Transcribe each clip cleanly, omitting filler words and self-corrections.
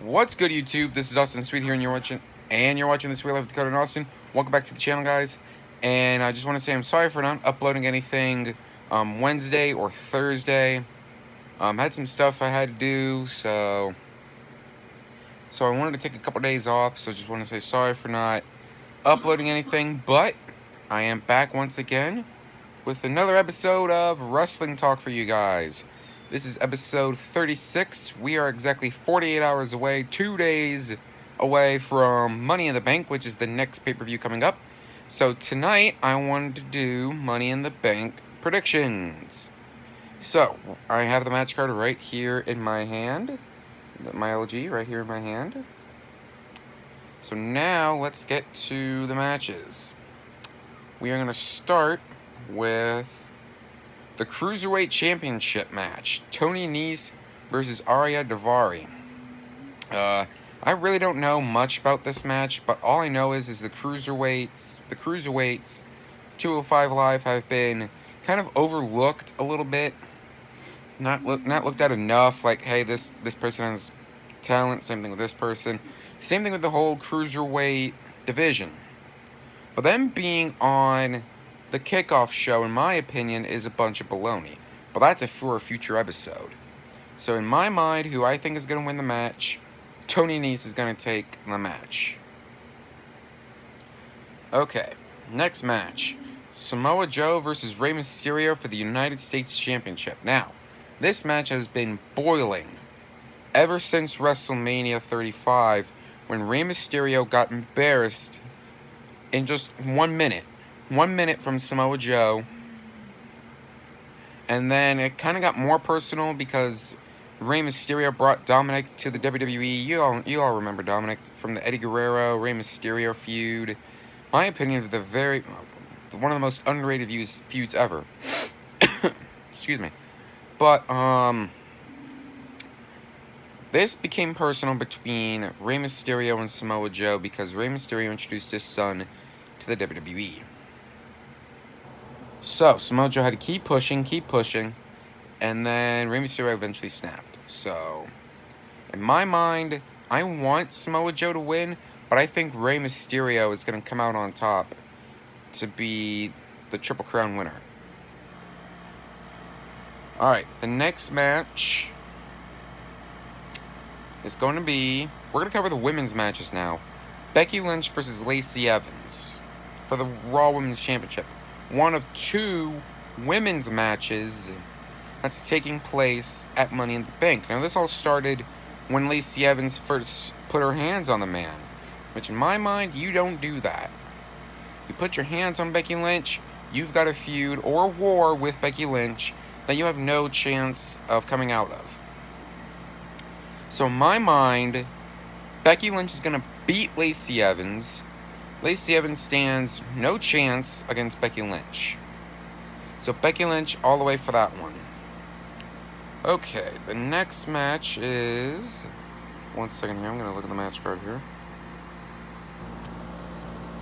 What's good, YouTube? This is Austin Sweet here, and you're watching this Real Life Dakota and Austin. Welcome back to the channel, guys. And I just want to say I'm sorry for not uploading anything Wednesday or Thursday. Had some stuff I had to do, so I wanted to take a couple days off. So I just want to say sorry for not uploading anything, but I am back once again with another episode of Wrestling Talk for you guys. This is episode 36. We are exactly 48 hours away, 2 days away from Money in the Bank, which is the next pay-per-view coming up. So tonight, I wanted to do Money in the Bank predictions. So, I have the match card right here in my hand. My LG right here in my hand. So now, let's get to the matches. We are going to start with the Cruiserweight Championship match. Tony Nese versus Arya Daivari. I really don't know much about this match, but all I know is the Cruiserweights 205 Live have been kind of overlooked a little bit. Not looked at enough. Like, hey, this person has talent. Same thing with this person. Same thing with the whole Cruiserweight division. But them being on the kickoff show, in my opinion, is a bunch of baloney. But that's for a future episode. So in my mind, who I think is going to win the match, Tony Nese is going to take the match. Okay, next match. Samoa Joe versus Rey Mysterio for the United States Championship. Now, this match has been boiling ever since WrestleMania 35, when Rey Mysterio got embarrassed in just 1 minute. 1 minute from Samoa Joe. And then it kind of got more personal because Rey Mysterio brought Dominic to the WWE. You all remember Dominic from the Eddie Guerrero, Rey Mysterio feud. My opinion of one of the most underrated feuds ever. Excuse me. But, this became personal between Rey Mysterio and Samoa Joe because Rey Mysterio introduced his son to the WWE. So, Samoa Joe had to keep pushing, and then Rey Mysterio eventually snapped. So, in my mind, I want Samoa Joe to win, but I think Rey Mysterio is going to come out on top to be the Triple Crown winner. Alright, the next match is going to be... We're going to cover the women's matches now. Becky Lynch versus Lacey Evans for the Raw Women's Championship. One of two women's matches that's taking place at Money in the Bank. Now, this all started when Lacey Evans first put her hands on the man, which in my mind, you don't do that. You put your hands on Becky Lynch, you've got a feud or a war with Becky Lynch that you have no chance of coming out of. So in my mind, Becky Lynch is going to beat Lacey Evans. Lacey Evans stands no chance against Becky Lynch. So Becky Lynch all the way for that one. Okay, the next match is... One second here, I'm going to look at the match card here.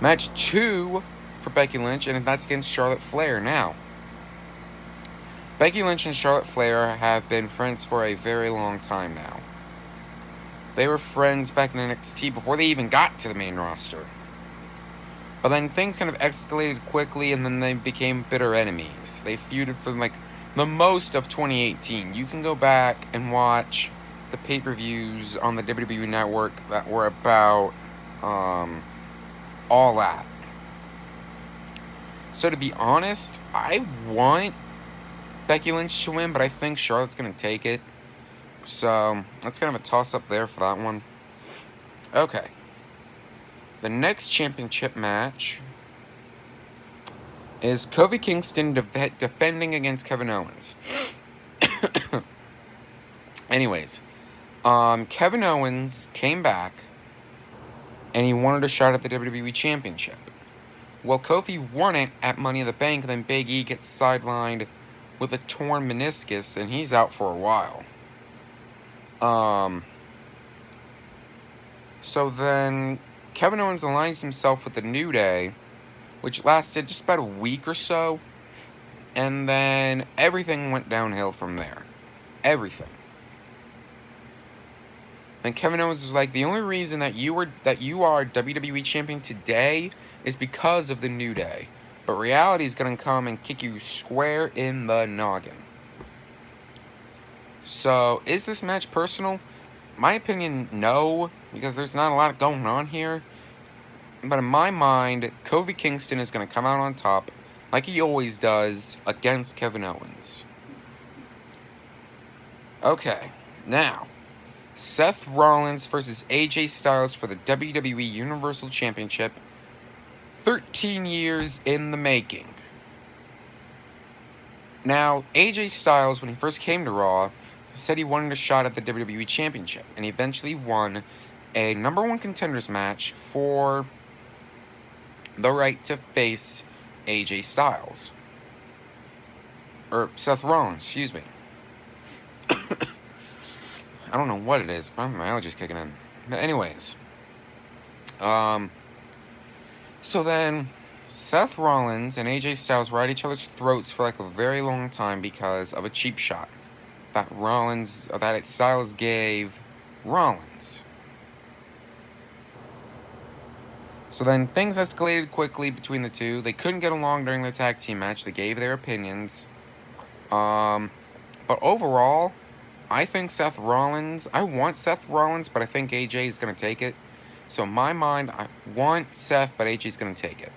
Match 2 for Becky Lynch, and that's against Charlotte Flair. Now, Becky Lynch and Charlotte Flair have been friends for a very long time now. They were friends back in NXT before they even got to the main roster. But then things kind of escalated quickly, and then they became bitter enemies. They feuded for the most of 2018. You can go back and watch the pay-per-views on the WWE Network that were about all that. So to be honest, I want Becky Lynch to win, but I think Charlotte's going to take it. So that's kind of a toss-up there for that one. Okay. The next championship match is Kofi Kingston defending against Kevin Owens. Anyways, Kevin Owens came back and he wanted a shot at the WWE Championship. Well, Kofi won it at Money in the Bank, and then Big E gets sidelined with a torn meniscus, and he's out for a while. So then Kevin Owens aligns himself with the New Day, which lasted just about a week or so, and then everything went downhill from there. Everything. And Kevin Owens was like, the only reason that you are WWE champion today is because of the New Day. But reality is going to come and kick you square in the noggin. So, is this match personal? My opinion, no, because there's not a lot going on here. But in my mind, Kofi Kingston is going to come out on top, like he always does, against Kevin Owens. Okay, now, Seth Rollins versus AJ Styles for the WWE Universal Championship. 13 years in the making. Now, AJ Styles, when he first came to Raw, said he wanted a shot at the WWE Championship, and he eventually won a number one contenders match for the right to face AJ Styles. Or Seth Rollins, excuse me. I don't know what it is, but my allergies kicking in. But anyways. So then, Seth Rollins and AJ Styles were at each other's throats for like a very long time because of a cheap shot that Styles gave Rollins. So then things escalated quickly between the two. They couldn't get along during the tag team match. They gave their opinions. But overall, I think I want Seth Rollins, but I think AJ is going to take it. So in my mind, I want Seth, but AJ's going to take it.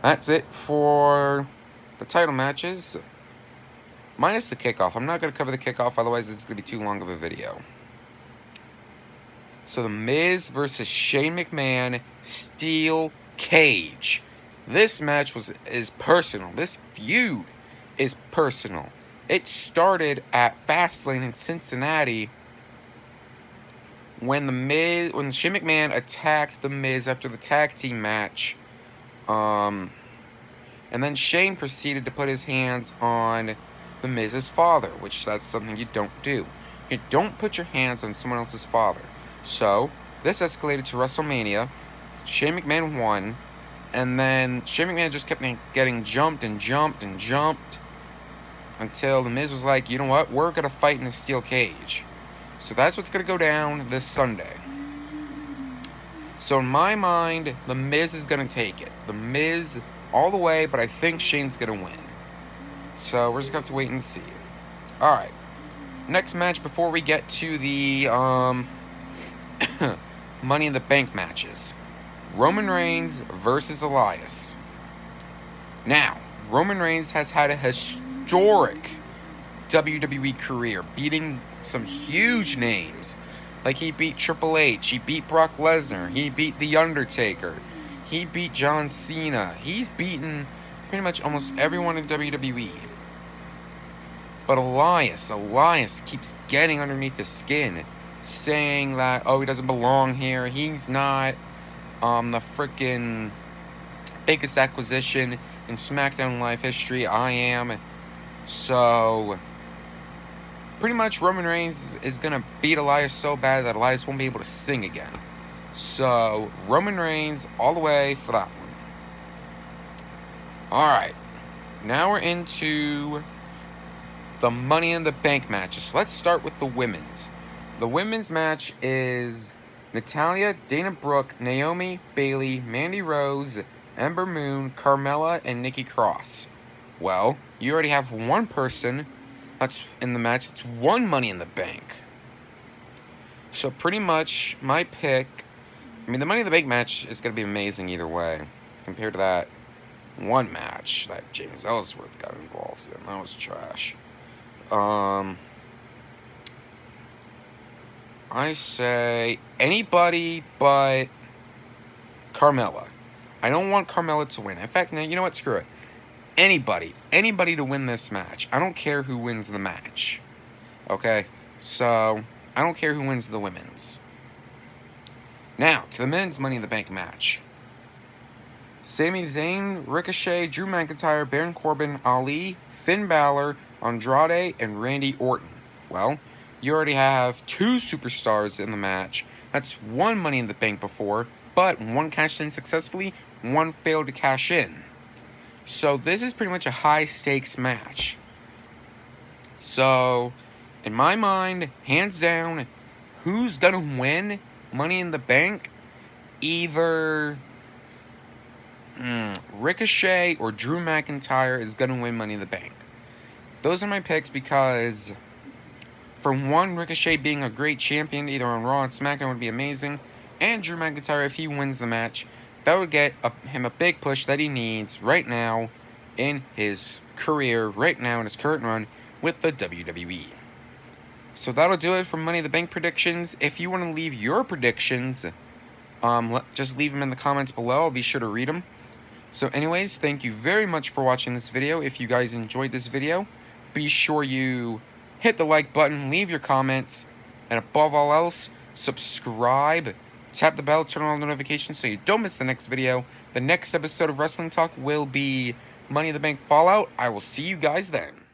That's it for the title matches. Minus the kickoff. I'm not going to cover the kickoff, otherwise this is going to be too long of a video. So The Miz versus Shane McMahon, Steel Cage. This match is personal. This feud is personal. It started at Fastlane in Cincinnati when Shane McMahon attacked The Miz after the tag team match. And then Shane proceeded to put his hands on The Miz's father, which that's something you don't do. You don't put your hands on someone else's father. So, this escalated to WrestleMania. Shane McMahon won. And then Shane McMahon just kept getting jumped until The Miz was like, you know what? We're going to fight in a steel cage. So that's what's going to go down this Sunday. So in my mind, The Miz is going to take it. The Miz all the way, but I think Shane's going to win. So we're just going to have to wait and see. Alright. Next match before we get to the Money in the Bank matches. Roman Reigns versus Elias. Now, Roman Reigns has had a historic WWE career, beating some huge names. Like, he beat Triple H, he beat Brock Lesnar, he beat The Undertaker, he beat John Cena. He's beaten pretty much almost everyone in WWE. But Elias keeps getting underneath his skin, saying that, oh, he doesn't belong here, he's not the freaking biggest acquisition in SmackDown Live history. I am. So, pretty much Roman Reigns is going to beat Elias so bad that Elias won't be able to sing again. So, Roman Reigns all the way for that one. Alright. Now we're into the Money in the Bank matches. Let's start with the women's. The women's match is Natalya, Dana Brooke, Naomi, Bayley, Mandy Rose, Ember Moon, Carmella, and Nikki Cross. Well, you already have one person that's in the match. It's one Money in the Bank. So pretty much my pick. I mean, the Money in the Bank match is going to be amazing either way. Compared to that one match that James Ellsworth got involved in. That was trash. I say anybody but Carmella. I don't want Carmella to win. In fact, no, you know what? Screw it. Anybody to win this match. I don't care who wins the match. Okay? So, I don't care who wins the women's. Now, to the men's Money in the Bank match. Sami Zayn, Ricochet, Drew McIntyre, Baron Corbin, Ali, Finn Balor, Andrade, and Randy Orton. Well, you already have two superstars in the match. That's one Money in the Bank before, but one cashed in successfully, one failed to cash in. So this is pretty much a high-stakes match. So, in my mind, hands down, who's gonna win Money in the Bank? Either Ricochet or Drew McIntyre is gonna win Money in the Bank. Those are my picks because, for one, Ricochet being a great champion, either on Raw or SmackDown, would be amazing. And Drew McIntyre, if he wins the match, that would get him a big push that he needs right now in his career, right now in his current run with the WWE. So that'll do it for Money in the Bank predictions. If you want to leave your predictions, just leave them in the comments below. I'll be sure to read them. So anyways, thank you very much for watching this video. If you guys enjoyed this video, be sure you hit the like button, leave your comments, and above all else, subscribe, tap the bell, turn on notifications so you don't miss the next video. The next episode of Wrestling Talk will be Money in the Bank Fallout. I will see you guys then.